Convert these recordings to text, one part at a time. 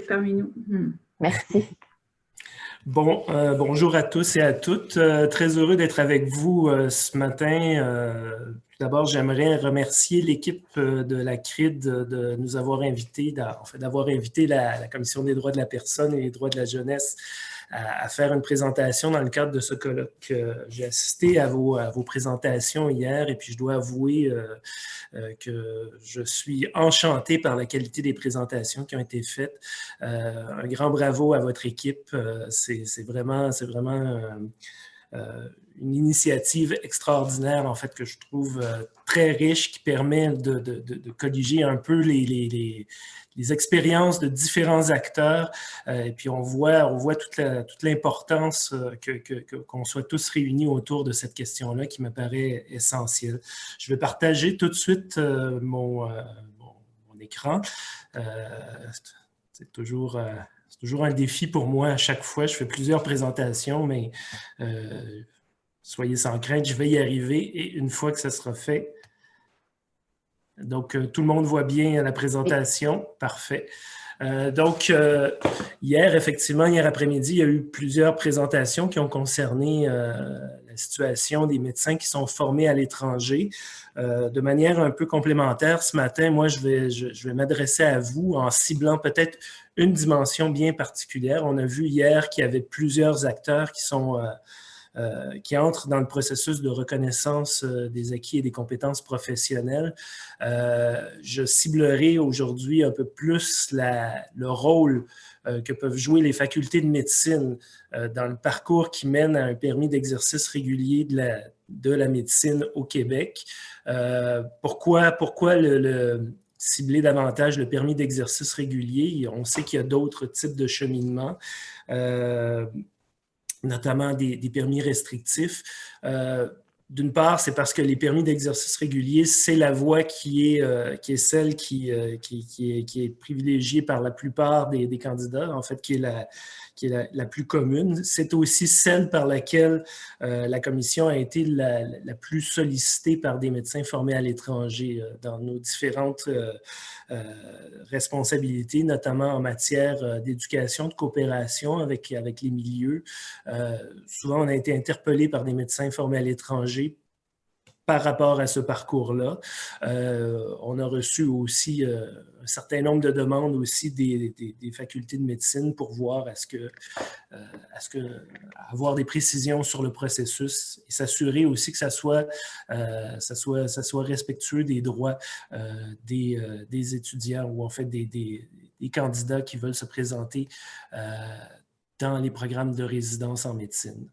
d'être parmi nous. Merci. Bon, bonjour à tous et à toutes. Très heureux d'être avec vous ce matin. Tout d'abord, j'aimerais remercier l'équipe de la CRID de nous avoir invités, d'avoir invité la Commission des droits de la personne et des droits de la jeunesse à faire une présentation dans le cadre de ce colloque. J'ai assisté à vos présentations hier et puis je dois avouer que je suis enchanté par la qualité des présentations qui ont été faites. Un grand bravo à votre équipe. C'est vraiment une initiative extraordinaire, en fait, que je trouve très riche, qui permet de colliger un peu les expériences de différents acteurs. Et puis, on voit toute l'importance qu'on soit tous réunis autour de cette question-là qui me paraît essentielle. Je vais partager tout de suite mon écran. C'est toujours un défi pour moi à chaque fois. Je fais plusieurs présentations, mais soyez sans crainte, je vais y arriver. Et une fois que ça sera fait, donc tout le monde voit bien la présentation. Parfait. Hier après-midi, il y a eu plusieurs présentations qui ont concerné la situation des médecins qui sont formés à l'étranger. De manière un peu complémentaire, ce matin, moi, je vais m'adresser à vous en ciblant peut-être une dimension bien particulière. On a vu hier qu'il y avait plusieurs acteurs qui entrent dans le processus de reconnaissance des acquis et des compétences professionnelles. Je ciblerai aujourd'hui un peu plus le rôle que peuvent jouer les facultés de médecine dans le parcours qui mène à un permis d'exercice régulier de la médecine au Québec. Pourquoi cibler davantage le permis d'exercice régulier? On sait qu'il y a d'autres types de cheminement, notamment des permis restrictifs. D'une part, c'est parce que les permis d'exercice régulier, c'est la voie qui est celle qui est privilégiée par la plupart des candidats, en fait, qui est la plus commune. C'est aussi celle par laquelle la commission a été la plus sollicitée par des médecins formés à l'étranger dans nos différentes responsabilités, notamment en matière d'éducation, de coopération avec les milieux. Souvent, on a été interpellé par des médecins formés à l'étranger par rapport à ce parcours-là. On a reçu aussi un certain nombre de demandes aussi des facultés de médecine pour voir est-ce que avoir des précisions sur le processus et s'assurer aussi que ça soit respectueux des droits des étudiants ou en fait des candidats qui veulent se présenter dans les programmes de résidence en médecine.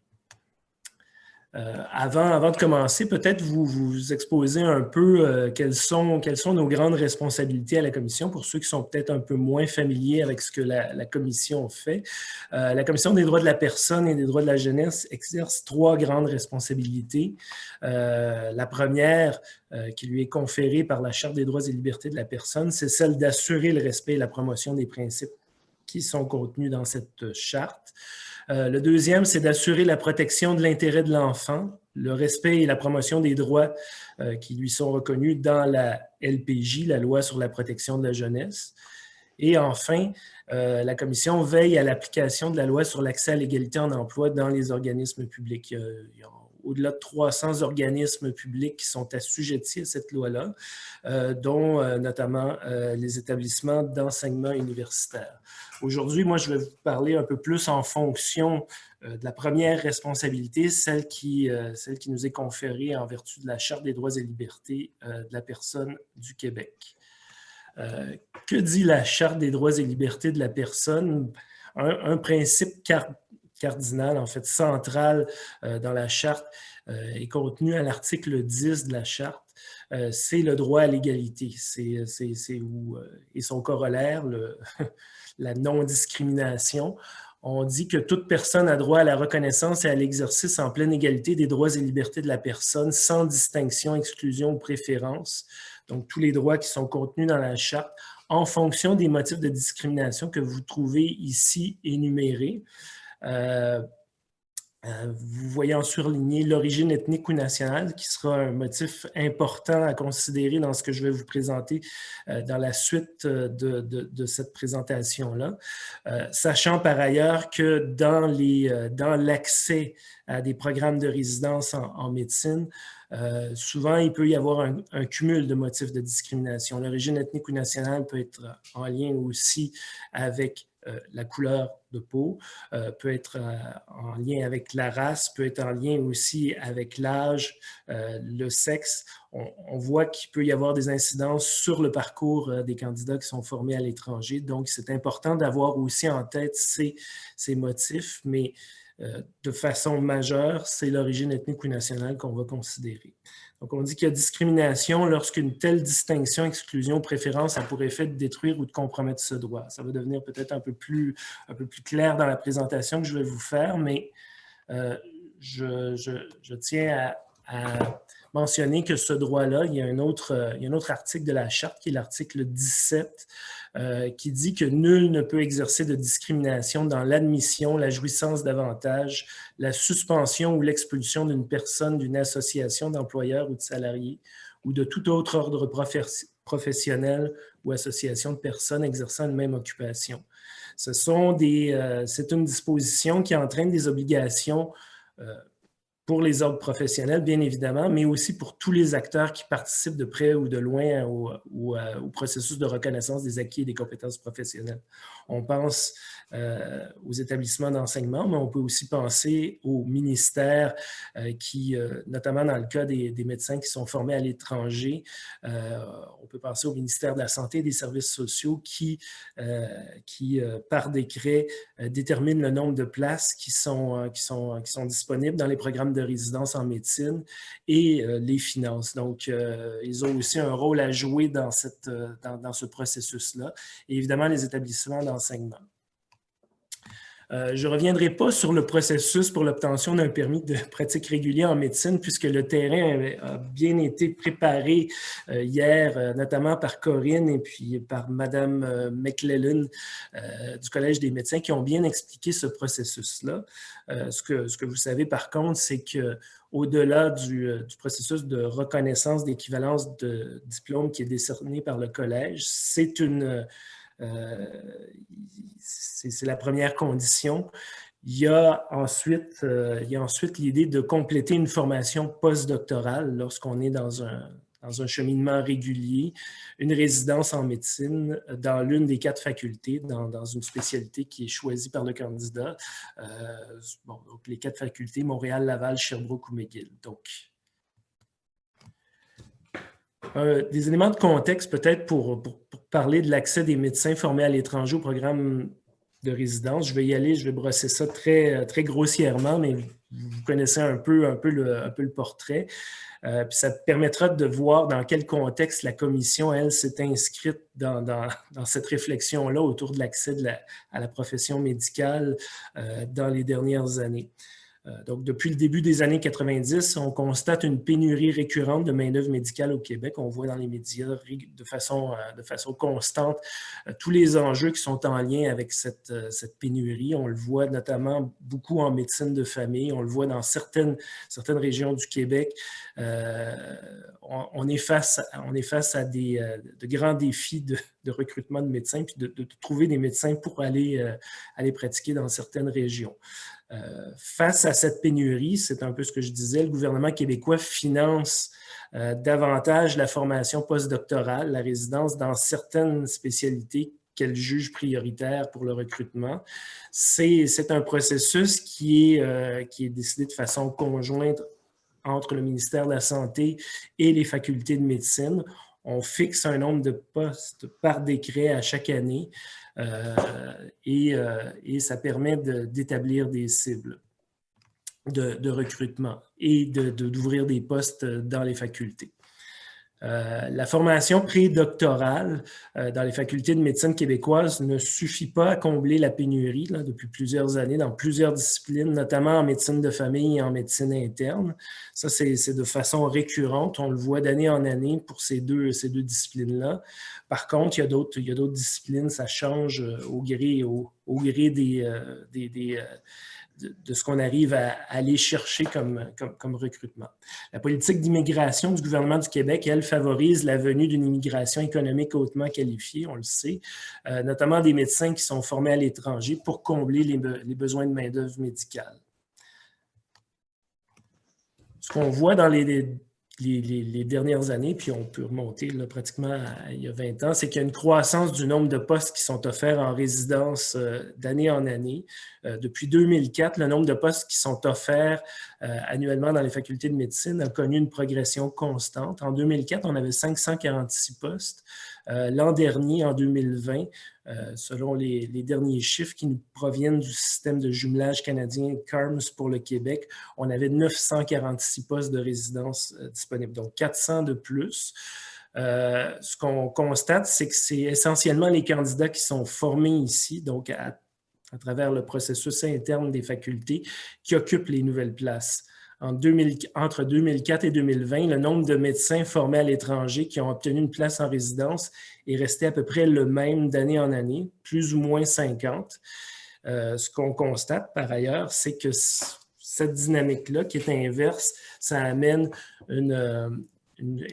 Avant de commencer, peut-être vous exposer un peu quelles sont nos grandes responsabilités à la Commission pour ceux qui sont peut-être un peu moins familiers avec ce que la Commission fait. La Commission des droits de la personne et des droits de la jeunesse exerce 3 grandes responsabilités. La première, qui lui est conférée par la Charte des droits et libertés de la personne, c'est celle d'assurer le respect et la promotion des principes qui sont contenus dans cette charte. Le deuxième, c'est d'assurer la protection de l'intérêt de l'enfant, le respect et la promotion des droits qui lui sont reconnus dans la LPJ, la Loi sur la protection de la jeunesse. Et enfin, la Commission veille à l'application de la Loi sur l'accès à l'égalité en emploi dans les organismes publics. Il y a au-delà de 300 organismes publics qui sont assujettis à cette loi-là, dont notamment les établissements d'enseignement universitaire. Aujourd'hui, moi, je vais vous parler un peu plus en fonction de la première responsabilité, celle qui nous est conférée en vertu de la Charte des droits et libertés de la personne du Québec. Que dit la Charte des droits et libertés de la personne? Un principe cardinal, en fait, central dans la Charte est contenu à l'article 10 de la Charte. C'est le droit à l'égalité. Et son corollaire, la non-discrimination. On dit que toute personne a droit à la reconnaissance et à l'exercice en pleine égalité des droits et libertés de la personne, sans distinction, exclusion ou préférence. Donc, tous les droits qui sont contenus dans la Charte, en fonction des motifs de discrimination que vous trouvez ici énumérés. Vous voyez en surligné l'origine ethnique ou nationale, qui sera un motif important à considérer dans ce que je vais vous présenter dans la suite de cette présentation-là. Sachant par ailleurs que dans l'accès à des programmes de résidence en médecine, souvent, il peut y avoir un cumul de motifs de discrimination. L'origine ethnique ou nationale peut être en lien aussi avec la couleur de peau, peut être en lien avec la race, peut être en lien aussi avec l'âge, le sexe. On voit qu'il peut y avoir des incidences sur le parcours des candidats qui sont formés à l'étranger. Donc, c'est important d'avoir aussi en tête ces motifs, mais de façon majeure, c'est l'origine ethnique ou nationale qu'on va considérer. Donc, on dit qu'il y a discrimination lorsqu'une telle distinction, exclusion, préférence a pour effet de détruire ou de compromettre ce droit. Ça va devenir peut-être un peu plus clair dans la présentation que je vais vous faire, mais je tiens à mentionner que ce droit-là, il y a un autre article de la Charte, qui est l'article 17, qui dit que nul ne peut exercer de discrimination dans l'admission, la jouissance d'avantages, la suspension ou l'expulsion d'une personne, d'une association d'employeurs ou de salariés, ou de tout autre ordre professionnel ou association de personnes exerçant une même occupation. C'est une disposition qui entraîne des obligations pour les ordres professionnels, bien évidemment, mais aussi pour tous les acteurs qui participent de près ou de loin au processus de reconnaissance des acquis et des compétences professionnelles. On pense aux établissements d'enseignement, mais on peut aussi penser aux ministères qui, notamment dans le cas des médecins qui sont formés à l'étranger, on peut penser au ministère de la Santé et des Services sociaux qui par décret, détermine le nombre de places qui sont disponibles dans les programmes de résidence en médecine et les finances. Donc, ils ont aussi un rôle à jouer dans ce processus-là. Et évidemment, les établissements d'enseignement. Je ne reviendrai pas sur le processus pour l'obtention d'un permis de pratique régulier en médecine, puisque le terrain a bien été préparé hier, notamment par Corinne et puis par Mme McClellan du Collège des médecins, qui ont bien expliqué ce processus-là. Ce que vous savez, par contre, c'est qu'au-delà du processus de reconnaissance d'équivalence de diplôme qui est décerné par le Collège, c'est la première condition. Il y a ensuite l'idée de compléter une formation postdoctorale lorsqu'on est dans un cheminement régulier, une résidence en médecine dans l'une des 4 facultés, dans une spécialité qui est choisie par le candidat. Donc les 4 facultés, Montréal, Laval, Sherbrooke ou McGill. Donc, des éléments de contexte peut-être pour parler de l'accès des médecins formés à l'étranger au programme de résidence. Je vais y aller, je vais brosser ça très, très grossièrement, mais vous connaissez un peu le portrait. Puis ça permettra de voir dans quel contexte la commission, elle, s'est inscrite dans cette réflexion-là autour de l'accès à la profession médicale dans les dernières années. Donc, depuis le début des années 90, on constate une pénurie récurrente de main-d'œuvre médicale au Québec. On voit dans les médias de façon constante tous les enjeux qui sont en lien avec cette pénurie. On le voit notamment beaucoup en médecine de famille. On le voit dans certaines régions du Québec. On est face à de grands défis de recrutement de médecins, puis de trouver des médecins pour aller pratiquer dans certaines régions. Face à cette pénurie, c'est un peu ce que je disais, le gouvernement québécois finance davantage la formation postdoctorale, la résidence dans certaines spécialités qu'elle juge prioritaires pour le recrutement. C'est un processus qui est décidé de façon conjointe entre le ministère de la Santé et les facultés de médecine. On fixe un nombre de postes par décret à chaque année. Et ça permet d'établir des cibles de recrutement et d'ouvrir des postes dans les facultés. La formation prédoctorale dans les facultés de médecine québécoises ne suffit pas à combler la pénurie depuis plusieurs années dans plusieurs disciplines, notamment en médecine de famille et en médecine interne. Ça, c'est de façon récurrente. On le voit d'année en année pour ces deux disciplines-là. Par contre, il y a d'autres disciplines, ça change au gré et au au gré de ce qu'on arrive à aller chercher comme recrutement. La politique d'immigration du gouvernement du Québec, elle, favorise la venue d'une immigration économique hautement qualifiée, on le sait, notamment des médecins qui sont formés à l'étranger pour combler les besoins de main-d'œuvre médicale. Ce qu'on voit dans les dernières années, puis on peut remonter là, pratiquement il y a 20 ans, c'est qu'il y a une croissance du nombre de postes qui sont offerts en résidence d'année en année. Depuis 2004, le nombre de postes qui sont offerts annuellement dans les facultés de médecine a connu une progression constante. En 2004, on avait 546 postes. L'an dernier, en 2020, selon les derniers chiffres qui nous proviennent du système de jumelage canadien CARMS pour le Québec, on avait 946 postes de résidence disponibles, donc 400 de plus. Ce qu'on constate, c'est que c'est essentiellement les candidats qui sont formés ici, donc à travers le processus interne des facultés, qui occupent les nouvelles places. Entre 2004 et 2020, le nombre de médecins formés à l'étranger qui ont obtenu une place en résidence est resté à peu près le même d'année en année, plus ou moins 50. Ce qu'on constate par ailleurs, c'est que cette dynamique-là, qui est inverse, ça amène une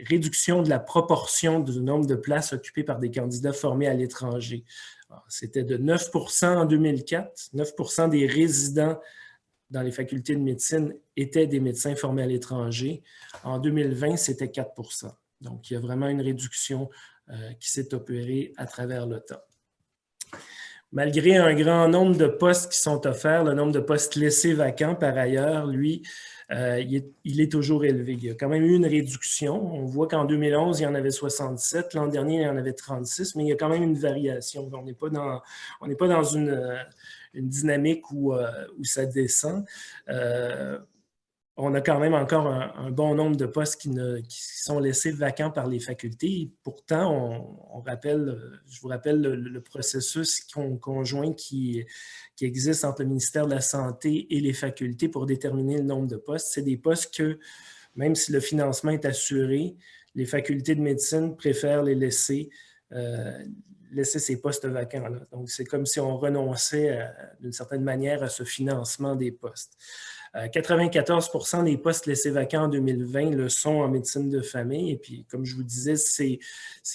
réduction de la proportion du nombre de places occupées par des candidats formés à l'étranger. C'était de 9 % en 2004, 9 % des résidents dans les facultés de médecine étaient des médecins formés à l'étranger. En 2020, c'était 4 %. Donc, il y a vraiment une réduction qui s'est opérée à travers le temps. Malgré un grand nombre de postes qui sont offerts, le nombre de postes laissés vacants, par ailleurs, lui, il est toujours élevé. Il y a quand même eu une réduction. On voit qu'en 2011, il y en avait 67. L'an dernier, il y en avait 36, mais il y a quand même une variation. On n'est pas dans une dynamique où ça descend. On a quand même encore un bon nombre de postes qui sont laissés vacants par les facultés. Pourtant, je vous rappelle le processus conjoint qui existe entre le ministère de la Santé et les facultés pour déterminer le nombre de postes. C'est des postes que, même si le financement est assuré, les facultés de médecine préfèrent les laisser ces postes vacants-là. Donc, c'est comme si on renonçait d'une certaine manière à ce financement des postes. 94 % des postes laissés vacants en 2020 le sont en médecine de famille. Et puis, comme je vous disais, c'est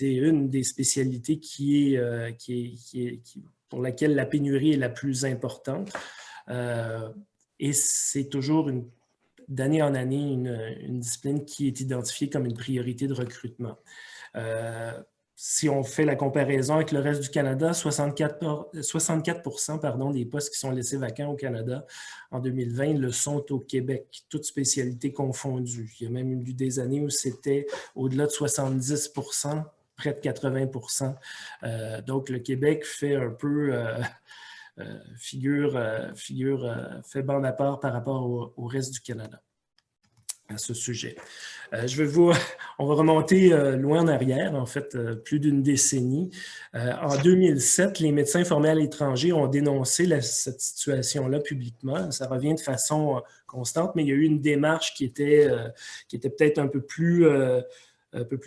une des spécialités pour laquelle la pénurie est la plus importante. Et c'est toujours d'année en année une discipline qui est identifiée comme une priorité de recrutement. Si on fait la comparaison avec le reste du Canada, 64 % des postes qui sont laissés vacants au Canada en 2020 le sont au Québec, toutes spécialités confondues. Il y a même eu des années où c'était au-delà de 70 %, près de 80 %. Donc, le Québec fait un peu fait bande à part par rapport au reste du Canada à ce sujet. On va remonter loin en arrière, en fait, plus d'une décennie. En 2007, les médecins formés à l'étranger ont dénoncé cette situation-là publiquement. Ça revient de façon constante, mais il y a eu une démarche qui était peut-être un peu plus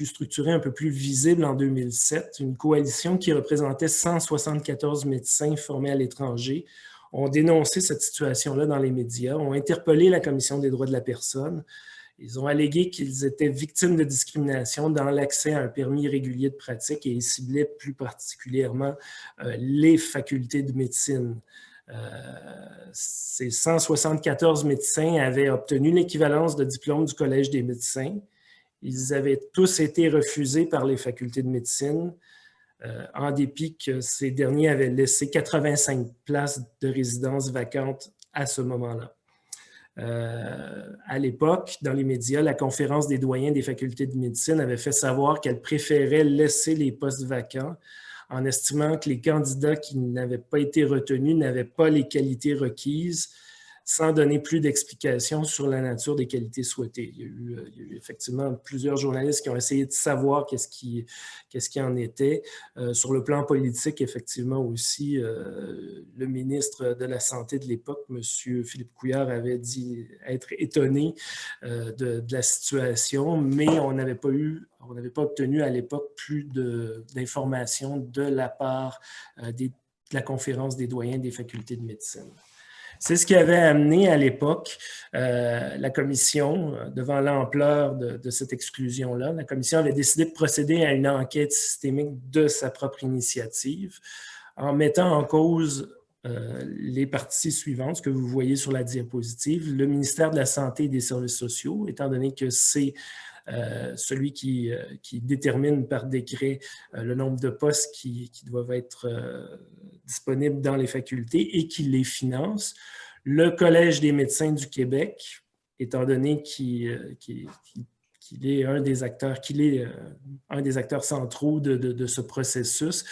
structurée, un peu plus visible en 2007. Une coalition qui représentait 174 médecins formés à l'étranger ont dénoncé cette situation-là dans les médias, ont interpellé la Commission des droits de la personne. Ils ont allégué qu'ils étaient victimes de discrimination dans l'accès à un permis régulier de pratique et ils ciblaient plus particulièrement les facultés de médecine. Ces 174 médecins avaient obtenu l'équivalence de diplôme du Collège des médecins. Ils avaient tous été refusés par les facultés de médecine, en dépit que ces derniers avaient laissé 85 places de résidence vacantes à ce moment-là. À l'époque, dans les médias, la conférence des doyens des facultés de médecine avait fait savoir qu'elle préférait laisser les postes vacants en estimant que les candidats qui n'avaient pas été retenus n'avaient pas les qualités requises, sans donner plus d'explications sur la nature des qualités souhaitées. Il y a eu effectivement plusieurs journalistes qui ont essayé de savoir qu'est-ce qui en était. Sur le plan politique, effectivement aussi, le ministre de la Santé de l'époque, M. Philippe Couillard, avait dit être étonné de la situation, mais on n'avait pas obtenu à l'époque plus d'informations de la part des la conférence des doyens des facultés de médecine. C'est ce qui avait amené à l'époque la commission, devant l'ampleur de cette exclusion-là, la commission avait décidé de procéder à une enquête systémique de sa propre initiative en mettant en cause les parties suivantes, ce que vous voyez sur la diapositive. Le ministère de la Santé et des Services sociaux, étant donné que c'est celui qui détermine par décret le nombre de postes qui doivent être disponibles dans les facultés et qui les finance. Le Collège des médecins du Québec, étant donné qu'il est un des acteurs centraux de ce processus,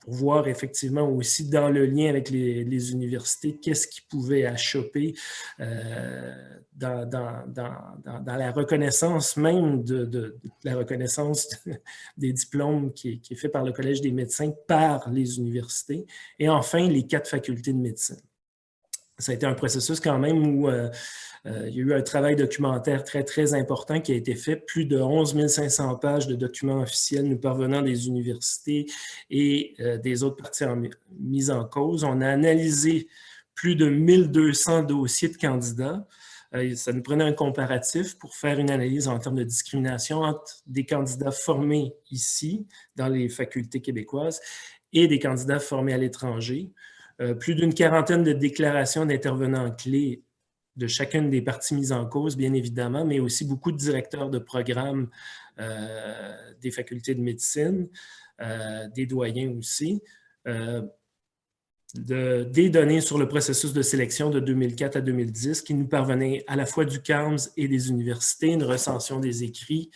pour voir effectivement aussi dans le lien avec les universités, qu'est-ce qui pouvait achopper dans la reconnaissance même de la reconnaissance des diplômes qui est fait par le Collège des médecins par les universités. Et enfin, les 4 facultés de médecine. Ça a été un processus quand même où il y a eu un travail documentaire très, très important qui a été fait. Plus de 11 500 pages de documents officiels nous parvenant des universités et des autres parties mises en cause. On a analysé plus de 1200 dossiers de candidats. Ça nous prenait un comparatif pour faire une analyse en termes de discrimination entre des candidats formés ici, dans les facultés québécoises, et des candidats formés à l'étranger. Plus d'une quarantaine de déclarations d'intervenants clés de chacune des parties mises en cause, bien évidemment, mais aussi beaucoup de directeurs de programmes des facultés de médecine, des doyens aussi. Des données sur le processus de sélection de 2004 à 2010 qui nous parvenaient à la fois du CAMS et des universités, une recension des écrits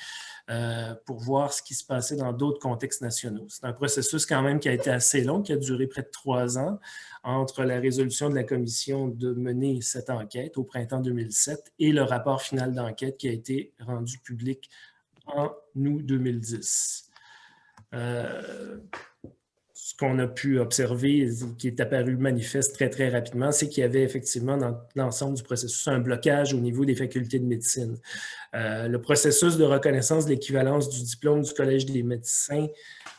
pour voir ce qui se passait dans d'autres contextes nationaux. C'est un processus quand même qui a été assez long, qui a duré près de 3 ans entre la résolution de la commission de mener cette enquête au printemps 2007 et le rapport final d'enquête qui a été rendu public en août 2010. Ce qu'on a pu observer, qui est apparu manifeste très, très rapidement, c'est qu'il y avait effectivement dans l'ensemble du processus un blocage au niveau des facultés de médecine. Le processus de reconnaissance de l'équivalence du diplôme du Collège des médecins,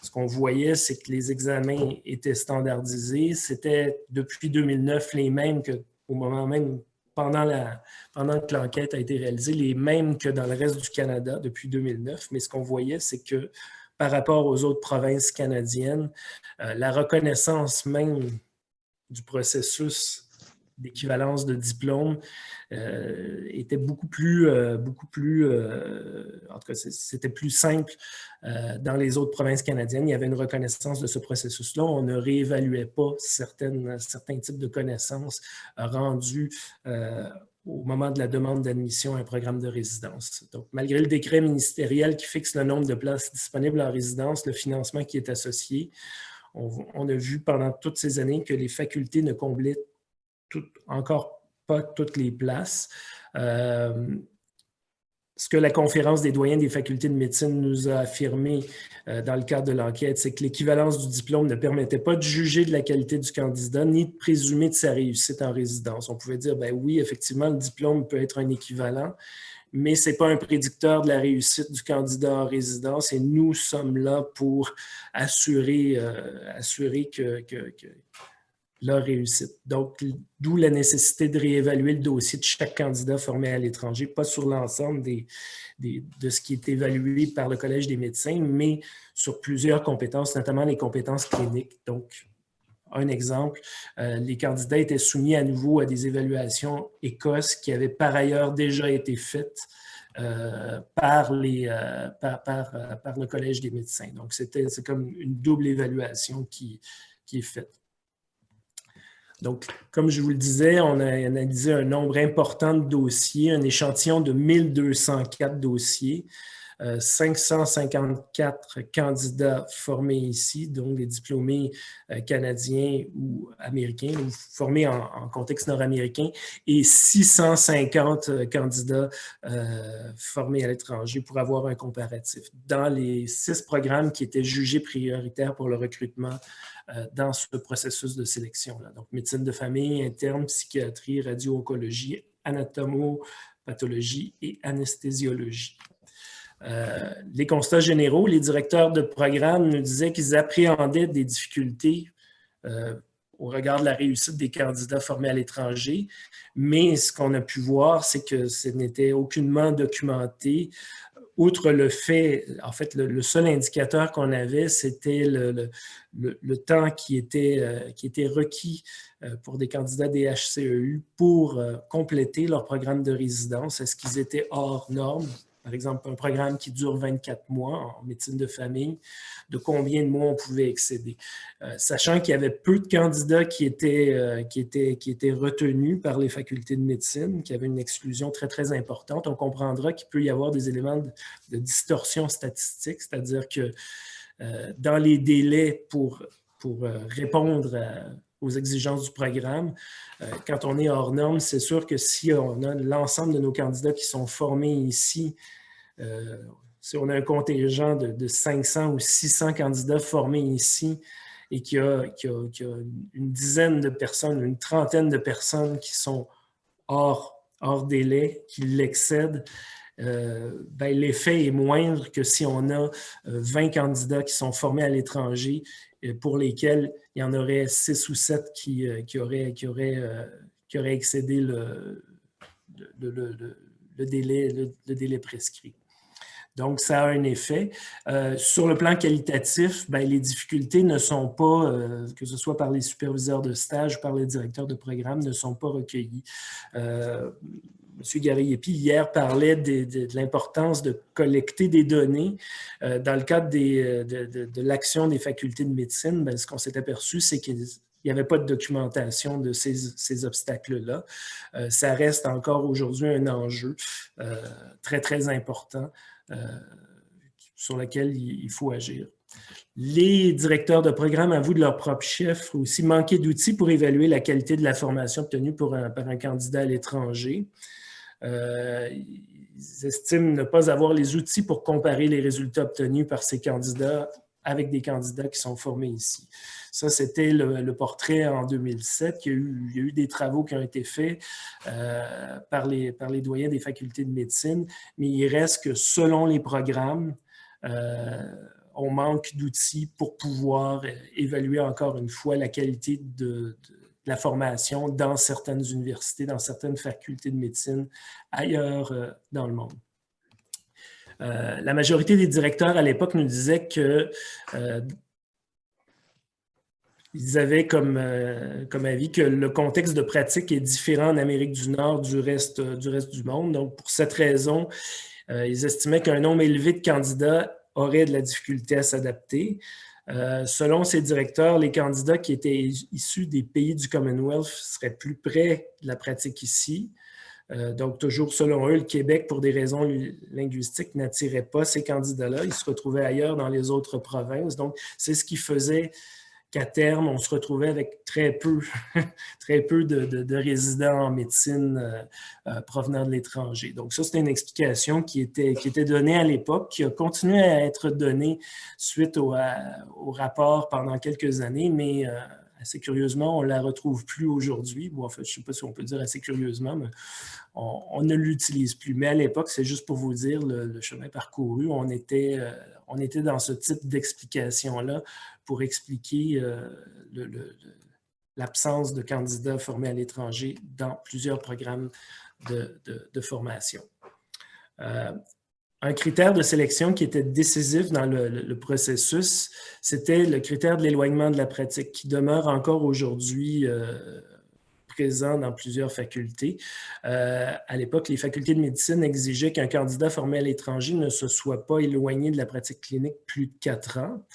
ce qu'on voyait, c'est que les examens étaient standardisés. C'était depuis 2009 les mêmes qu'au moment même, pendant que l'enquête a été réalisée, les mêmes que dans le reste du Canada depuis 2009. Mais ce qu'on voyait, c'est que par rapport aux autres provinces canadiennes, la reconnaissance même du processus d'équivalence de diplôme était beaucoup plus en tout cas, c'était plus simple dans les autres provinces canadiennes. Il y avait une reconnaissance de ce processus-là. On ne réévaluait pas certains types de connaissances rendues au moment de la demande d'admission à un programme de résidence. Donc, malgré le décret ministériel qui fixe le nombre de places disponibles en résidence, le financement qui est associé, on a vu pendant toutes ces années que les facultés ne comblaient encore pas toutes les places. Ce que la conférence des doyens des facultés de médecine nous a affirmé dans le cadre de l'enquête, c'est que l'équivalence du diplôme ne permettait pas de juger de la qualité du candidat ni de présumer de sa réussite en résidence. On pouvait dire, ben oui, effectivement, le diplôme peut être un équivalent, mais ce n'est pas un prédicteur de la réussite du candidat en résidence et nous sommes là pour assurer que leur réussite. Donc, d'où la nécessité de réévaluer le dossier de chaque candidat formé à l'étranger, pas sur l'ensemble de ce qui est évalué par le Collège des médecins, mais sur plusieurs compétences, notamment les compétences cliniques. Donc, un exemple, les candidats étaient soumis à nouveau à des évaluations ECOS qui avaient par ailleurs déjà été faites par le Collège des médecins. Donc, c'est comme une double évaluation qui est faite. Donc, comme je vous le disais, on a analysé un nombre important de dossiers, un échantillon de 1204 dossiers, 554 candidats formés ici, donc des diplômés canadiens ou américains, ou formés en contexte nord-américain, et 650 candidats formés à l'étranger pour avoir un comparatif. Dans les 6 programmes qui étaient jugés prioritaires pour le recrutement dans ce processus de sélection-là. Donc, médecine de famille, interne, psychiatrie, radio-oncologie, anatomopathologie et anesthésiologie. Les constats généraux, les directeurs de programme nous disaient qu'ils appréhendaient des difficultés au regard de la réussite des candidats formés à l'étranger. Mais ce qu'on a pu voir, c'est que ce n'était aucunement documenté. Outre le fait, en fait, le seul indicateur qu'on avait, c'était le temps qui était requis pour des candidats des HCEU pour compléter leur programme de résidence. Est-ce qu'ils étaient hors normes? Par exemple, un programme qui dure 24 mois en médecine de famille, de combien de mois on pouvait excéder? Sachant qu'il y avait peu de candidats qui étaient retenus par les facultés de médecine, qui avaient une exclusion très, très importante, on comprendra qu'il peut y avoir des éléments de distorsion statistique, c'est-à-dire que dans les délais pour répondre aux exigences du programme, quand on est hors norme, c'est sûr que si on a l'ensemble de nos candidats qui sont formés ici, si on a un contingent de 500 ou 600 candidats formés ici et qu'il y a une dizaine de personnes, une trentaine de personnes qui sont hors délai, qui l'excèdent, l'effet est moindre que si on a 20 candidats qui sont formés à l'étranger pour lesquels il y en aurait 6 ou 7 qui auraient excédé le délai prescrit. Donc, ça a un effet. Sur le plan qualitatif, les difficultés ne sont pas, que ce soit par les superviseurs de stage ou par les directeurs de programme, ne sont pas recueillies. M. Gariepi, hier, parlait de l'importance de collecter des données. Dans le cadre de l'action des facultés de médecine, ce qu'on s'est aperçu, c'est qu'il n'y avait pas de documentation de ces obstacles-là. Ça reste encore aujourd'hui un enjeu très, très important sur lequel il faut agir. Les directeurs de programme avouent de leur propre chef aussi manquer d'outils pour évaluer la qualité de la formation obtenue par un candidat à l'étranger. Ils estiment ne pas avoir les outils pour comparer les résultats obtenus par ces candidats avec des candidats qui sont formés ici. Ça, c'était le portrait en 2007. Il y a eu des travaux qui ont été faits par les doyens des facultés de médecine, mais il reste que selon les programmes, on manque d'outils pour pouvoir évaluer encore une fois la qualité de la formation dans certaines universités, dans certaines facultés de médecine ailleurs dans le monde. La majorité des directeurs à l'époque nous disaient que ils avaient comme avis que le contexte de pratique est différent en Amérique du Nord du reste du monde. Donc, pour cette raison, ils estimaient qu'un nombre élevé de candidats aurait de la difficulté à s'adapter. Selon ces directeurs, les candidats qui étaient issus des pays du Commonwealth seraient plus près de la pratique ici. Donc, toujours selon eux, le Québec, pour des raisons linguistiques, n'attirait pas ces candidats-là. Ils se retrouvaient ailleurs dans les autres provinces. Donc, c'est ce qui faisait qu'à terme, on se retrouvait avec très peu de résidents en médecine provenant de l'étranger. Donc ça, c'était une explication qui était donnée à l'époque, qui a continué à être donnée suite au rapport pendant quelques années, mais assez curieusement, on ne la retrouve plus aujourd'hui. Bon, en fait, je ne sais pas si on peut dire assez curieusement, mais on ne l'utilise plus. Mais à l'époque, c'est juste pour vous dire le chemin parcouru. On était dans ce type d'explication-là pour expliquer l'absence de candidats formés à l'étranger dans plusieurs programmes de formation. Un critère de sélection qui était décisif dans le processus, c'était le critère de l'éloignement de la pratique, qui demeure encore aujourd'hui présent dans plusieurs facultés. À l'époque, les facultés de médecine exigeaient qu'un candidat formé à l'étranger ne se soit pas éloigné de la pratique clinique plus de 4 ans.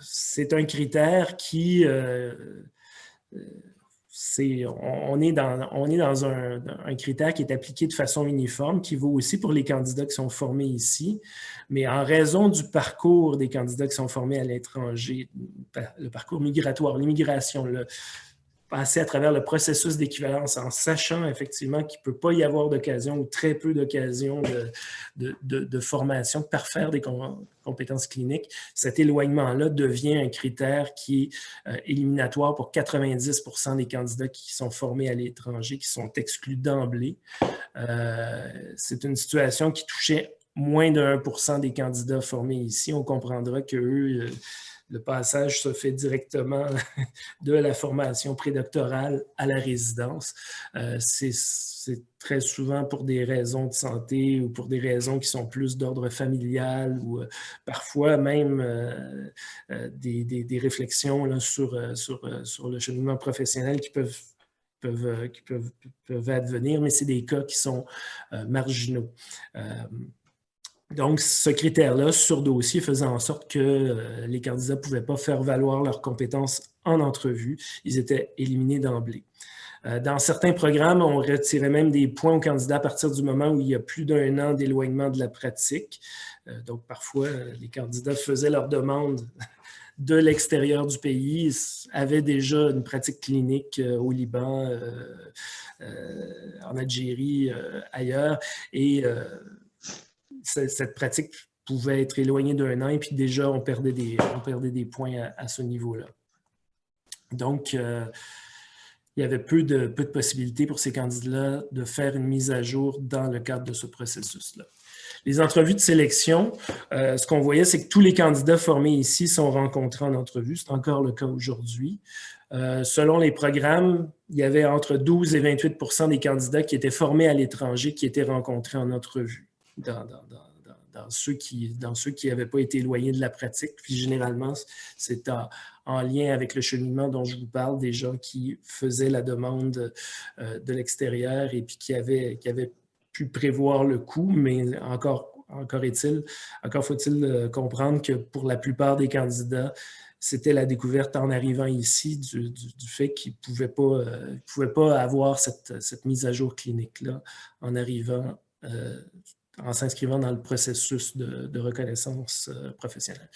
C'est un critère qui... on est dans un critère qui est appliqué de façon uniforme, qui vaut aussi pour les candidats qui sont formés ici, mais en raison du parcours des candidats qui sont formés à l'étranger, le parcours migratoire, l'immigration, passer à travers le processus d'équivalence en sachant effectivement qu'il ne peut pas y avoir d'occasion ou très peu d'occasions de formation, de parfaire des compétences cliniques, cet éloignement-là devient un critère qui est éliminatoire pour 90% des candidats qui sont formés à l'étranger, qui sont exclus d'emblée. C'est une situation qui touchait moins de 1% des candidats formés ici. On comprendra qu'eux, le passage se fait directement de la formation prédoctorale à la résidence. C'est très souvent pour des raisons de santé ou pour des raisons qui sont plus d'ordre familial ou parfois même des réflexions là, sur le cheminement professionnel qui peuvent advenir, mais c'est des cas qui sont marginaux. Donc, ce critère-là, sur dossier, faisait en sorte que les candidats ne pouvaient pas faire valoir leurs compétences en entrevue. Ils étaient éliminés d'emblée. Dans certains programmes, on retirait même des points aux candidats à partir du moment où il y a plus d'1 an d'éloignement de la pratique. Donc, parfois, les candidats faisaient leur demande de l'extérieur du pays, avaient déjà une pratique clinique au Liban, en Algérie, ailleurs, et cette pratique pouvait être éloignée d'1 an et puis déjà on perdait des points à ce niveau-là. Donc, il y avait peu de possibilités pour ces candidats de faire une mise à jour dans le cadre de ce processus-là. Les entrevues de sélection, ce qu'on voyait, c'est que tous les candidats formés ici sont rencontrés en entrevue. C'est encore le cas aujourd'hui. Selon les programmes, il y avait entre 12 et 28 % des candidats qui étaient formés à l'étranger qui étaient rencontrés en entrevue dans ceux qui n'avaient pas été éloignés de la pratique. Puis généralement, c'est en lien avec le cheminement dont je vous parle, des gens qui faisaient la demande de l'extérieur et puis qui avaient pu prévoir le coût, mais encore faut-il comprendre que pour la plupart des candidats, c'était la découverte en arrivant ici du fait qu'ils ne pouvaient pas avoir cette mise à jour clinique-là en arrivant, en s'inscrivant dans le processus de reconnaissance professionnelle.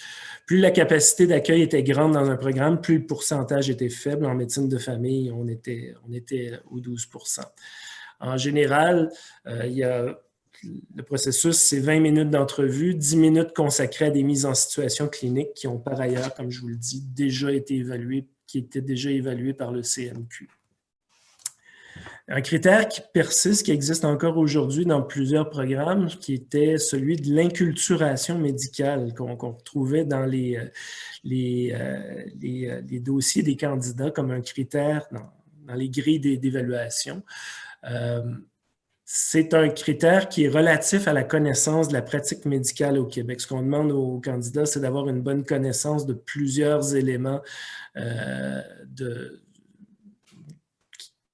Plus la capacité d'accueil était grande dans un programme, plus le pourcentage était faible. En médecine de famille, on était aux 12 %. En général, le processus, c'est 20 minutes d'entrevue, 10 minutes consacrées à des mises en situation cliniques qui ont par ailleurs, comme je vous le dis, qui étaient déjà évaluées par le CMQ. Un critère qui persiste, qui existe encore aujourd'hui dans plusieurs programmes, qui était celui de l'inculturation médicale qu'on retrouvait dans les dossiers des candidats comme un critère dans les grilles d'évaluation. C'est un critère qui est relatif à la connaissance de la pratique médicale au Québec. Ce qu'on demande aux candidats, c'est d'avoir une bonne connaissance de plusieurs éléments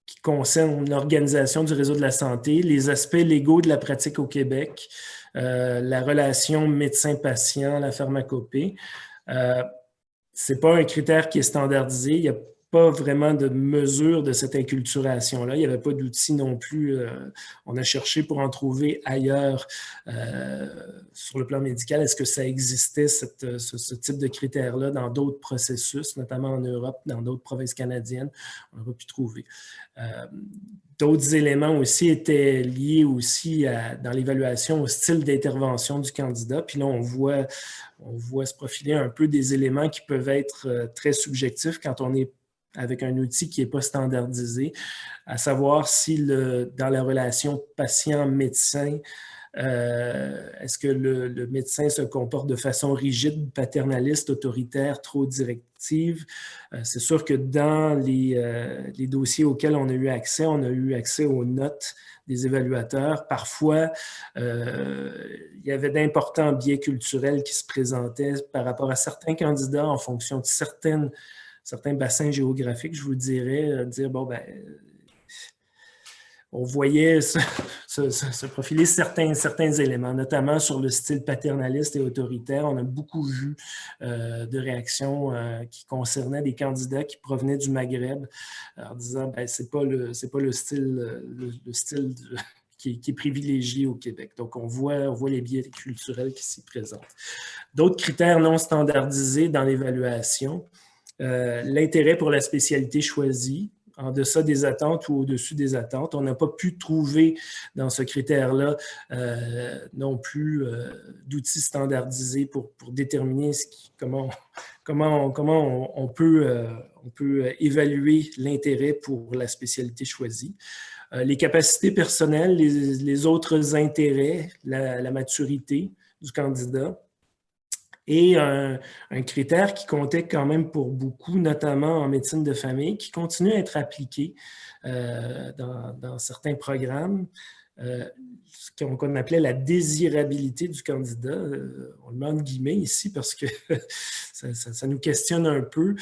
qui concernent l'organisation du réseau de la santé, les aspects légaux de la pratique au Québec, la relation médecin-patient, la pharmacopée. Ce n'est pas un critère qui est standardisé. Il n'y a pas vraiment de mesure de cette inculturation-là. Il n'y avait pas d'outils non plus. On a cherché pour en trouver ailleurs sur le plan médical. Est-ce que ça existait, ce type de critères-là, dans d'autres processus, notamment en Europe, dans d'autres provinces canadiennes? On n'a pas pu trouver. D'autres éléments aussi étaient liés aussi dans l'évaluation au style d'intervention du candidat. Puis là, on voit se profiler un peu des éléments qui peuvent être très subjectifs quand on est avec un outil qui n'est pas standardisé, à savoir si dans la relation patient-médecin, est-ce que le médecin se comporte de façon rigide, paternaliste, autoritaire, trop directive? C'est sûr que dans les dossiers auxquels on a eu accès aux notes des évaluateurs. Parfois, il y avait d'importants biais culturels qui se présentaient par rapport à certains candidats en fonction de certains bassins géographiques, je vous dirais, dire, bon, ben, on voyait se profiler certains éléments, notamment sur le style paternaliste et autoritaire. On a beaucoup vu de réactions qui concernaient des candidats qui provenaient du Maghreb, en disant ben, c'est pas le style qui est privilégié au Québec. Donc, on voit les biais culturels qui s'y présentent. D'autres critères non standardisés dans l'évaluation, l'intérêt pour la spécialité choisie, en deçà des attentes ou au-dessus des attentes. On n'a pas pu trouver dans ce critère-là non plus d'outils standardisés pour déterminer comment on peut évaluer l'intérêt pour la spécialité choisie. Les capacités personnelles, les autres intérêts, la maturité du candidat Et un critère qui comptait quand même pour beaucoup, notamment en médecine de famille, qui continue à être appliqué dans certains programmes, ce qu'on appelait la désirabilité du candidat. On le met en guillemets ici parce que ça nous questionne un peu.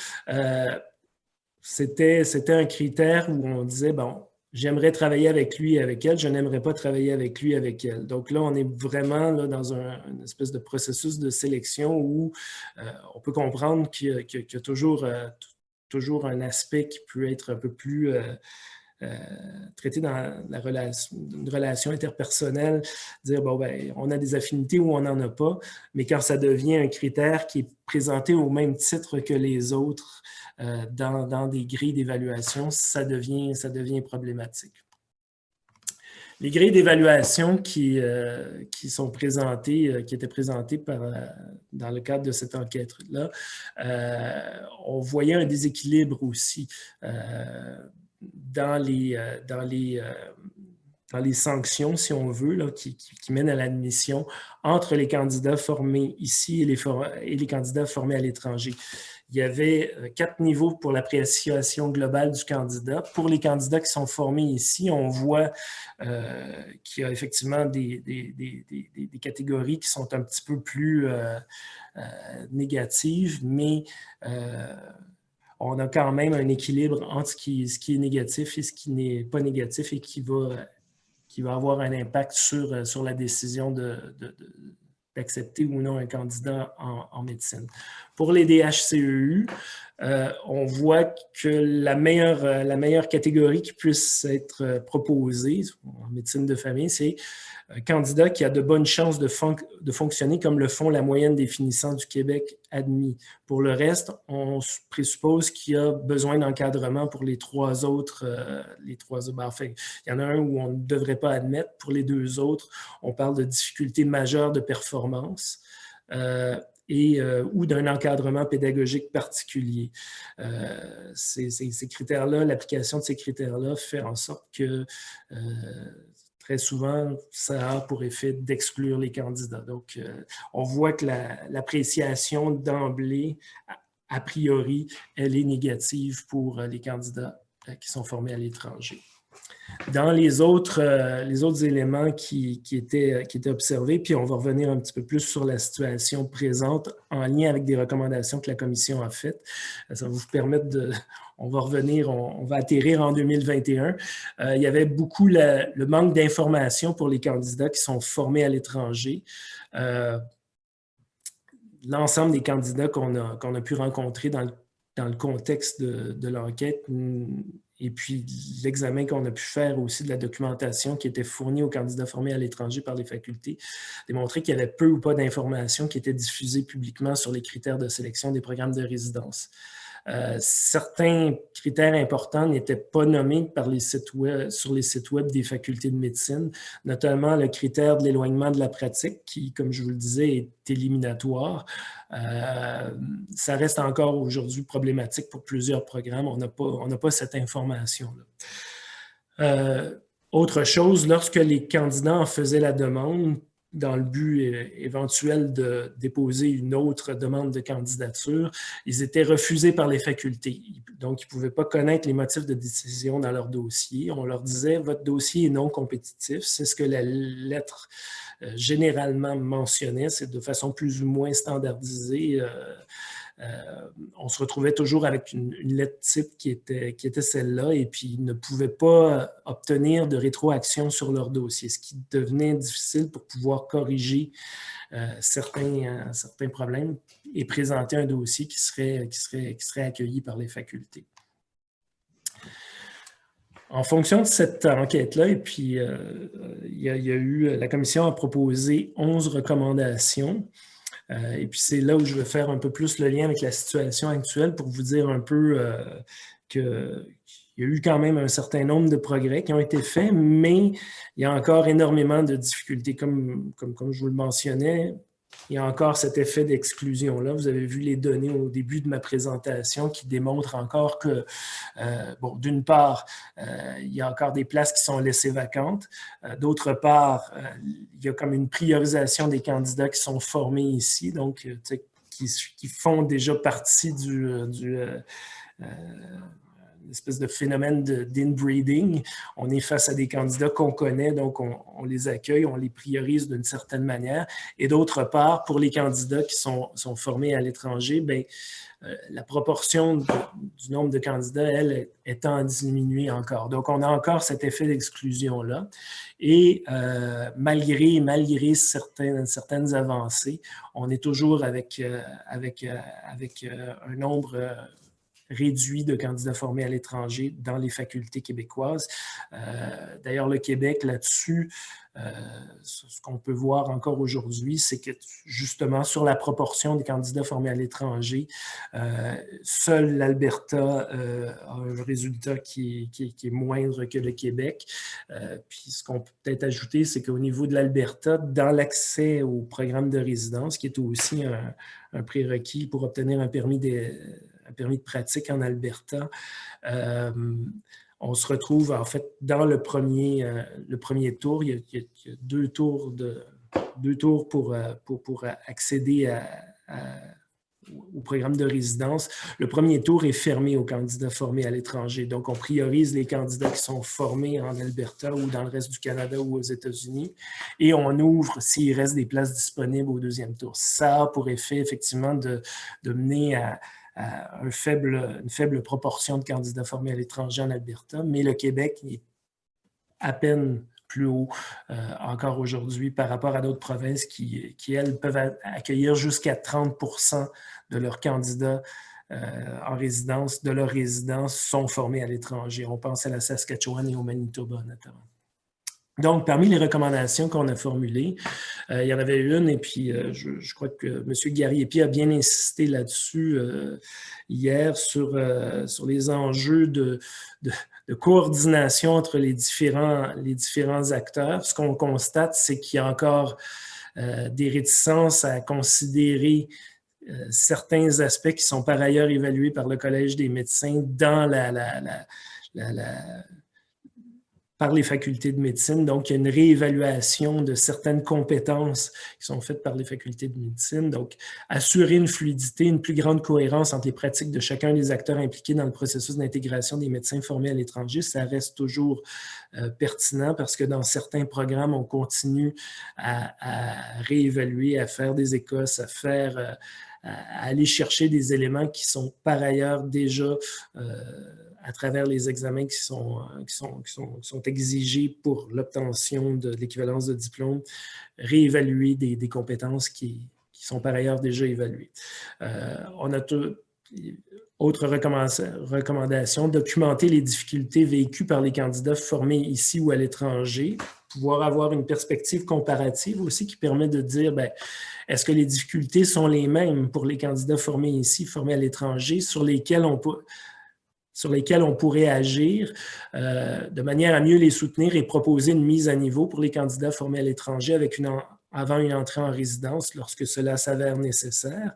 C'était un critère où on disait, bon, j'aimerais travailler avec lui et avec elle, je n'aimerais pas travailler avec lui et avec elle. Donc là, on est vraiment là, dans une espèce de processus de sélection où on peut comprendre qu'il y a toujours, toujours un aspect qui peut être un peu plus traité dans une relation interpersonnelle, dire, bon, ben, on a des affinités ou on n'en a pas, mais quand ça devient un critère qui est présenté au même titre que les autres dans des grilles d'évaluation, ça devient problématique. Les grilles d'évaluation qui sont présentées, qui étaient présentées dans le cadre de cette enquête-là, on voyait un déséquilibre aussi dans les sanctions, si on veut, là, qui mènent à l'admission entre les candidats formés ici et les candidats formés à l'étranger. Il y avait 4 niveaux pour l'appréciation globale du candidat. Pour les candidats qui sont formés ici, on voit qu'il y a effectivement des catégories qui sont un petit peu plus négatives, mais on a quand même un équilibre entre ce qui est négatif et ce qui n'est pas négatif et qui va avoir un impact sur la décision d'accepter ou non un candidat en médecine. Pour les DHCEU, on voit que la meilleure catégorie qui puisse être proposée en médecine de famille, c'est un candidat qui a de bonnes chances de fonctionner comme le font la moyenne des finissants du Québec admis. Pour le reste, on présuppose qu'il y a besoin d'encadrement pour les trois autres. Enfin, il y en a un où on ne devrait pas admettre. Pour les 2 autres, on parle de difficultés majeures de performance. Ou d'un encadrement pédagogique particulier. Ces critères-là, l'application de ces critères-là fait en sorte que très souvent, ça a pour effet d'exclure les candidats. Donc, on voit que l'appréciation d'emblée, a priori, elle est négative pour les candidats qui sont formés à l'étranger. Dans les autres éléments qui étaient observés, puis on va revenir un petit peu plus sur la situation présente en lien avec des recommandations que la Commission a faites. Ça va vous permettre on va revenir, on va atterrir en 2021. Il y avait beaucoup le manque d'informations pour les candidats qui sont formés à l'étranger. L'ensemble des candidats qu'on a pu rencontrer dans le contexte de l'enquête, et puis l'examen qu'on a pu faire aussi de la documentation qui était fournie aux candidats formés à l'étranger par les facultés, démontrait qu'il y avait peu ou pas d'informations qui étaient diffusées publiquement sur les critères de sélection des programmes de résidence. Certains critères importants n'étaient pas nommés sur les sites web des facultés de médecine, notamment le critère de l'éloignement de la pratique qui, comme je vous le disais, est éliminatoire. Ça reste encore aujourd'hui problématique pour plusieurs programmes. On n'a pas cette information-là. Autre chose, lorsque les candidats en faisaient la demande, dans le but éventuel de déposer une autre demande de candidature, ils étaient refusés par les facultés. Donc, ils ne pouvaient pas connaître les motifs de décision dans leur dossier. On leur disait, votre dossier est non compétitif. C'est ce que la lettre généralement mentionnait. C'est de façon plus ou moins standardisée. On se retrouvait toujours avec une lettre type qui était celle-là et puis ils ne pouvaient pas obtenir de rétroaction sur leur dossier, ce qui devenait difficile pour pouvoir corriger certains problèmes et présenter un dossier qui serait accueilli par les facultés. En fonction de cette enquête-là, et puis la Commission a proposé 11 recommandations. Et puis, c'est là où je veux faire un peu plus le lien avec la situation actuelle pour vous dire un peu qu'il y a eu quand même un certain nombre de progrès qui ont été faits, mais il y a encore énormément de difficultés. Comme je vous le mentionnais, il y a encore cet effet d'exclusion-là. Vous avez vu les données au début de ma présentation qui démontrent encore que, d'une part, il y a encore des places qui sont laissées vacantes. D'autre part, il y a comme une priorisation des candidats qui sont formés ici. Donc, qui font déjà partie une espèce de phénomène d'inbreeding. On est face à des candidats qu'on connaît, donc on les accueille, on les priorise d'une certaine manière. Et d'autre part, pour les candidats qui sont formés à l'étranger, bien, la proportion du nombre de candidats, elle, étant diminuée encore. Donc, on a encore cet effet d'exclusion-là. Et malgré certaines avancées, on est toujours avec un nombre réduit de candidats formés à l'étranger dans les facultés québécoises. D'ailleurs, le Québec, là-dessus, ce qu'on peut voir encore aujourd'hui, c'est que justement, sur la proportion des candidats formés à l'étranger, seul l'Alberta a un résultat qui est moindre que le Québec. Puis ce qu'on peut peut-être ajouter, c'est qu'au niveau de l'Alberta, dans l'accès au programme de résidence, qui est aussi un prérequis pour obtenir un permis de pratique en Alberta, on se retrouve en fait dans le premier tour. Il y a deux tours pour accéder au programme de résidence. Le premier tour est fermé aux candidats formés à l'étranger. Donc, on priorise les candidats qui sont formés en Alberta ou dans le reste du Canada ou aux États-Unis et on ouvre s'il reste des places disponibles au deuxième tour. Ça a pour effet, effectivement, de mener à une faible proportion de candidats formés à l'étranger en Alberta, mais le Québec est à peine plus haut encore aujourd'hui par rapport à d'autres provinces qui, elles, peuvent accueillir jusqu'à 30% de leurs candidats en résidence, de leur résidence, sont formés à l'étranger. On pense à la Saskatchewan et au Manitoba notamment. Donc, parmi les recommandations qu'on a formulées, il y en avait une, et puis je crois que M. Gariepi a bien insisté là-dessus hier sur les enjeux de coordination entre les différents acteurs. Ce qu'on constate, c'est qu'il y a encore des réticences à considérer certains aspects qui sont par ailleurs évalués par le Collège des médecins dans par les facultés de médecine. Donc, il y a une réévaluation de certaines compétences qui sont faites par les facultés de médecine. Donc, assurer une fluidité, une plus grande cohérence entre les pratiques de chacun des acteurs impliqués dans le processus d'intégration des médecins formés à l'étranger, ça reste toujours pertinent parce que dans certains programmes, on continue à réévaluer, à faire des écosses, à aller chercher des éléments qui sont par ailleurs déjà à travers les examens qui sont exigés pour l'obtention de l'équivalence de diplôme, réévaluer des compétences qui sont par ailleurs déjà évaluées. On a autre recommandation, documenter les difficultés vécues par les candidats formés ici ou à l'étranger, pouvoir avoir une perspective comparative aussi qui permet de dire, est-ce que les difficultés sont les mêmes pour les candidats formés ici, formés à l'étranger, sur lesquels on pourrait agir de manière à mieux les soutenir et proposer une mise à niveau pour les candidats formés à l'étranger avant une entrée en résidence lorsque cela s'avère nécessaire.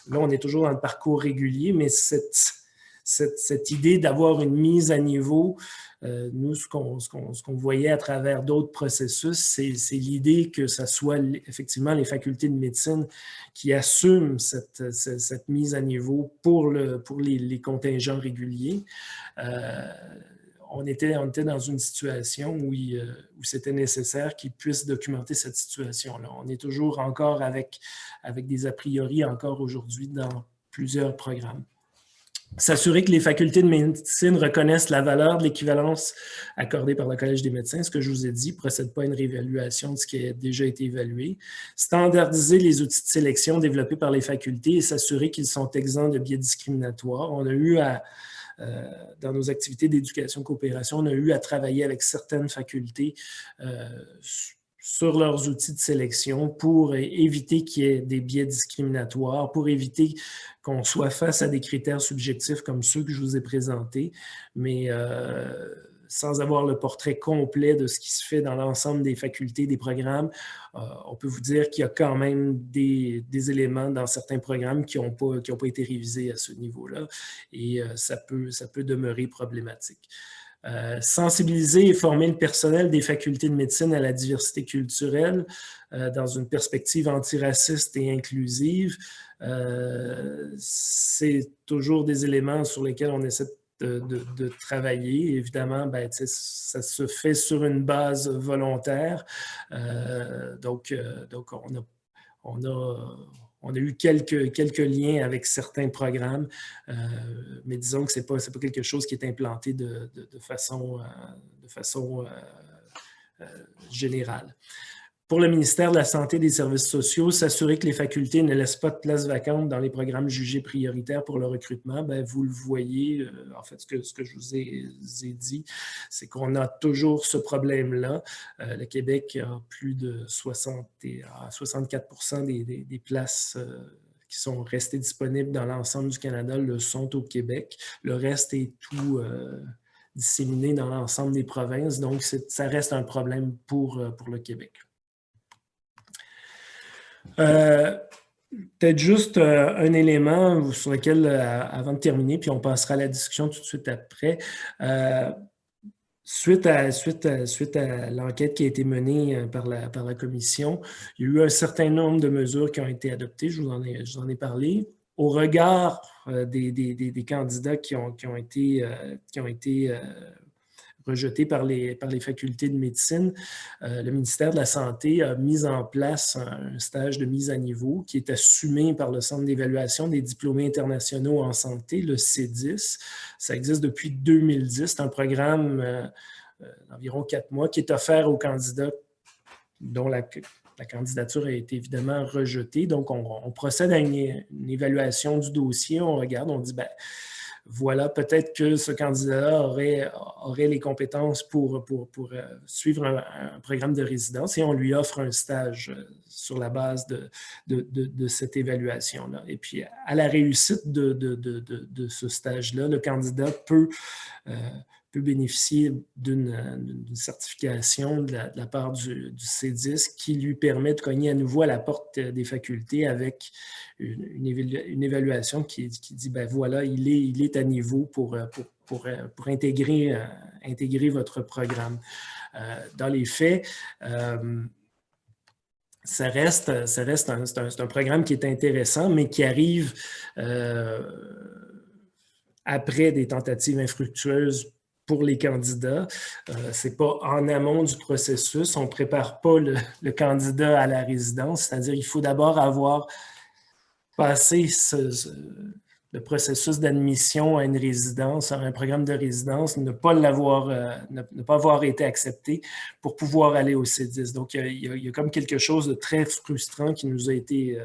Là, on est toujours dans le parcours régulier, mais cette idée d'avoir une mise à niveau, nous, ce qu'on voyait à travers d'autres processus, c'est l'idée que ce soit effectivement les facultés de médecine qui assument cette mise à niveau pour les contingents réguliers. On était dans une situation où c'était nécessaire qu'ils puissent documenter cette situation-là. On est toujours encore avec des a priori encore aujourd'hui dans plusieurs programmes. S'assurer que les facultés de médecine reconnaissent la valeur de l'équivalence accordée par le Collège des médecins, ce que je vous ai dit, ne procède pas à une réévaluation de ce qui a déjà été évalué. Standardiser les outils de sélection développés par les facultés et s'assurer qu'ils sont exempts de biais discriminatoires. On a eu dans nos activités d'éducation-coopération, on a eu à travailler avec certaines facultés sur leurs outils de sélection pour éviter qu'il y ait des biais discriminatoires, pour éviter qu'on soit face à des critères subjectifs comme ceux que je vous ai présentés, mais sans avoir le portrait complet de ce qui se fait dans l'ensemble des facultés, des programmes, on peut vous dire qu'il y a quand même des éléments dans certains programmes qui n'ont pas été révisés à ce niveau-là, et ça peut demeurer problématique. Sensibiliser et former le personnel des facultés de médecine à la diversité culturelle dans une perspective antiraciste et inclusive. C'est toujours des éléments sur lesquels on essaie de travailler. Évidemment, ben, ça se fait sur une base volontaire. Donc on a eu quelques liens avec certains programmes, mais disons que ce n'est pas quelque chose qui est implanté de façon générale. Pour le ministère de la Santé et des Services sociaux, s'assurer que les facultés ne laissent pas de place vacante dans les programmes jugés prioritaires pour le recrutement, bien, vous le voyez, en fait, ce que je vous ai dit, c'est qu'on a toujours ce problème-là. Le Québec a plus de 64% des places qui sont restées disponibles dans l'ensemble du Canada le sont au Québec. Le reste est tout disséminé dans l'ensemble des provinces, donc ça reste un problème pour le Québec. Peut-être juste un élément sur lequel, avant de terminer, puis on passera à la discussion tout de suite après. Suite à l'enquête qui a été menée par la commission, il y a eu un certain nombre de mesures qui ont été adoptées, je vous en ai parlé. Au regard des candidats qui ont été rejetés par les facultés de médecine, le ministère de la Santé a mis en place un stage de mise à niveau qui est assumé par le Centre d'évaluation des diplômés internationaux en santé, le CEDIS. Ça existe depuis 2010. C'est un programme d'environ 4 mois qui est offert aux candidats dont la candidature a été évidemment rejetée. Donc, on procède à une évaluation du dossier, on regarde, on dit, ben, voilà, peut-être que ce candidat aurait les compétences pour suivre un programme de résidence et on lui offre un stage sur la base de cette évaluation-là. Et puis, à la réussite de ce stage-là, le candidat peut bénéficier d'une certification de la part du CEDIS qui lui permet de cogner à nouveau à la porte des facultés avec une évaluation qui dit, ben voilà, il est à niveau pour intégrer votre programme. Dans les faits, c'est un programme qui est intéressant, mais qui arrive après des tentatives infructueuses pour les candidats. Ce n'est pas en amont du processus. On ne prépare pas le candidat à la résidence, c'est-à-dire qu'il faut d'abord avoir passé le processus d'admission à une résidence, à un programme de résidence, ne pas avoir été accepté pour pouvoir aller au CEDIS. Donc, il y a comme quelque chose de très frustrant qui nous a été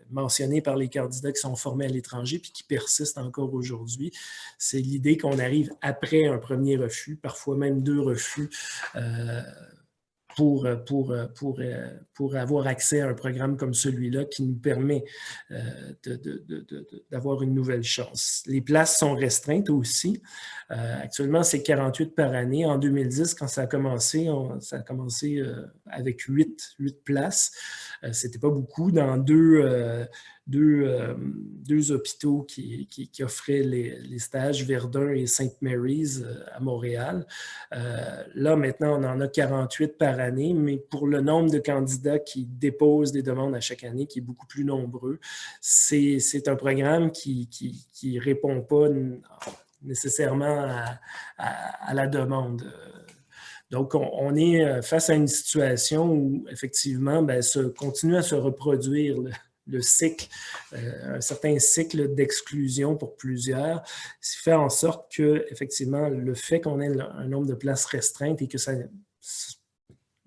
mentionné par les candidats qui sont formés à l'étranger puis qui persistent encore aujourd'hui. C'est l'idée qu'on arrive après un premier refus, parfois même 2 refus, pour avoir accès à un programme comme celui-là qui nous permet d'avoir une nouvelle chance. Les places sont restreintes aussi. Actuellement, c'est 48 par année. En 2010, quand ça a commencé, avec 8 places. C'était pas beaucoup dans deux hôpitaux qui offraient les stages, Verdun et St. Mary's à Montréal. Là, maintenant, on en a 48 par année, mais pour le nombre de candidats qui déposent des demandes à chaque année, qui est beaucoup plus nombreux, c'est un programme qui ne répond pas nécessairement à la demande. Donc, on est face à une situation où, effectivement, continue à se reproduire le cycle, un certain cycle d'exclusion pour plusieurs, ce qui fait en sorte que, effectivement, le fait qu'on ait un nombre de places restreintes et que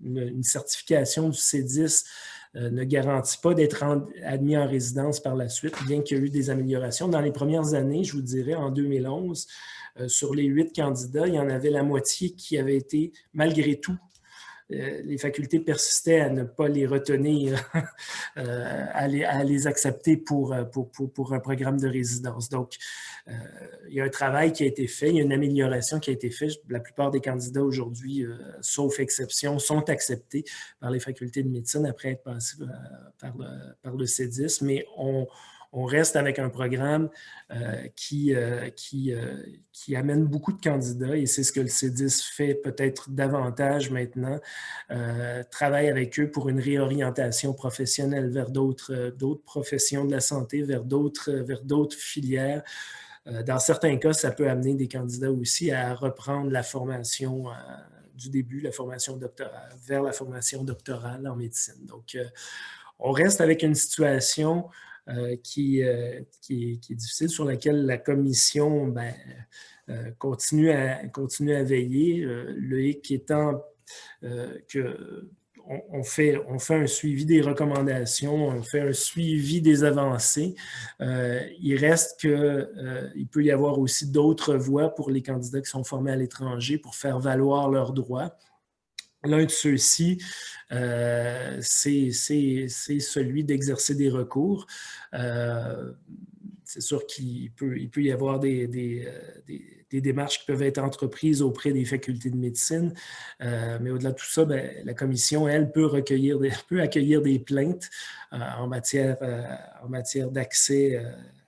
une certification du CEDIS ne garantit pas d'être admis en résidence par la suite, bien qu'il y ait eu des améliorations. Dans les premières années, je vous dirais, en 2011, sur les 8 candidats, il y en avait la moitié qui avaient été, malgré tout, les facultés persistaient à ne pas les retenir, à les accepter pour un programme de résidence. Donc, il y a un travail qui a été fait, il y a une amélioration qui a été faite. La plupart des candidats aujourd'hui, sauf exception, sont acceptés par les facultés de médecine après être passés par le CEDIS, mais on reste avec un programme qui amène beaucoup de candidats et c'est ce que le CEDIS fait peut-être davantage maintenant, travaille avec eux pour une réorientation professionnelle vers d'autres professions de la santé, vers d'autres filières. Dans certains cas, ça peut amener des candidats aussi à reprendre la formation du début, la formation doctorale, vers la formation doctorale en médecine. Donc, on reste avec une situation qui est difficile, sur laquelle la commission continue à veiller. Le hic étant qu'on fait un suivi des recommandations, on fait un suivi des avancées. Il reste qu'il peut y avoir aussi d'autres voies pour les candidats qui sont formés à l'étranger pour faire valoir leurs droits. L'un de ceux-ci, c'est celui d'exercer des recours. C'est sûr qu'il peut y avoir des démarches qui peuvent être entreprises auprès des facultés de médecine, mais au-delà de tout ça, la commission, elle, peut accueillir des plaintes en matière d'accès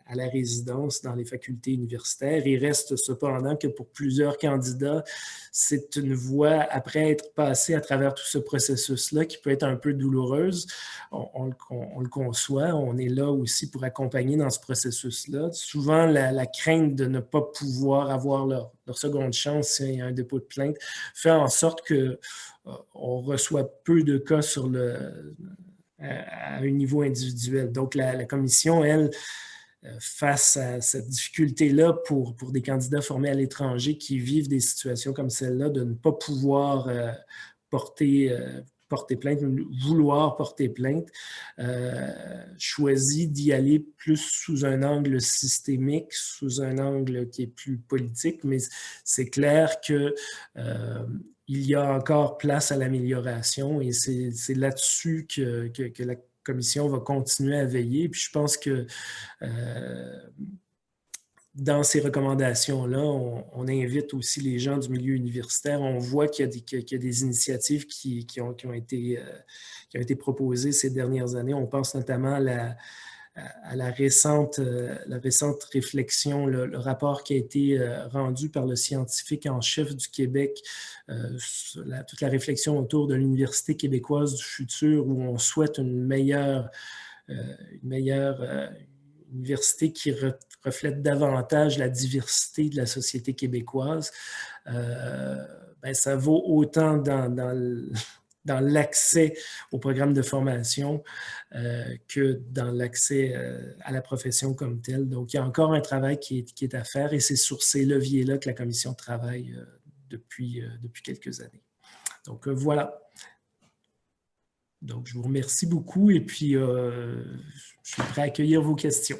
à la résidence dans les facultés universitaires. Il reste cependant que pour plusieurs candidats, c'est une voie, après être passé à travers tout ce processus-là, qui peut être un peu douloureuse. On le conçoit, on est là aussi pour accompagner dans ce processus-là. Souvent, la crainte de ne pas pouvoir avoir leur seconde chance s'il y a un dépôt de plainte fait en sorte qu'on reçoit peu de cas à un niveau individuel. Donc, la commission, elle, face à cette difficulté-là pour des candidats formés à l'étranger qui vivent des situations comme celle-là, de ne pas pouvoir porter plainte, vouloir porter plainte, choisit d'y aller plus sous un angle systémique, sous un angle qui est plus politique, mais c'est clair que il y a encore place à l'amélioration et c'est là-dessus que la commission va continuer à veiller. Puis je pense que dans ces recommandations-là, on invite aussi les gens du milieu universitaire. On voit qu'il y a des initiatives qui ont été proposées ces dernières années. On pense notamment à la récente réflexion, le rapport qui a été rendu par le scientifique en chef du Québec, toute la réflexion autour de l'Université québécoise du futur, où on souhaite une meilleure université qui reflète davantage la diversité de la société québécoise. Ça vaut autant dans l'accès au programme de formation que dans l'accès à la profession comme telle. Donc, il y a encore un travail qui est à faire et c'est sur ces leviers-là que la commission travaille depuis quelques années. Donc, voilà. Donc, je vous remercie beaucoup et puis je suis prêt à accueillir vos questions.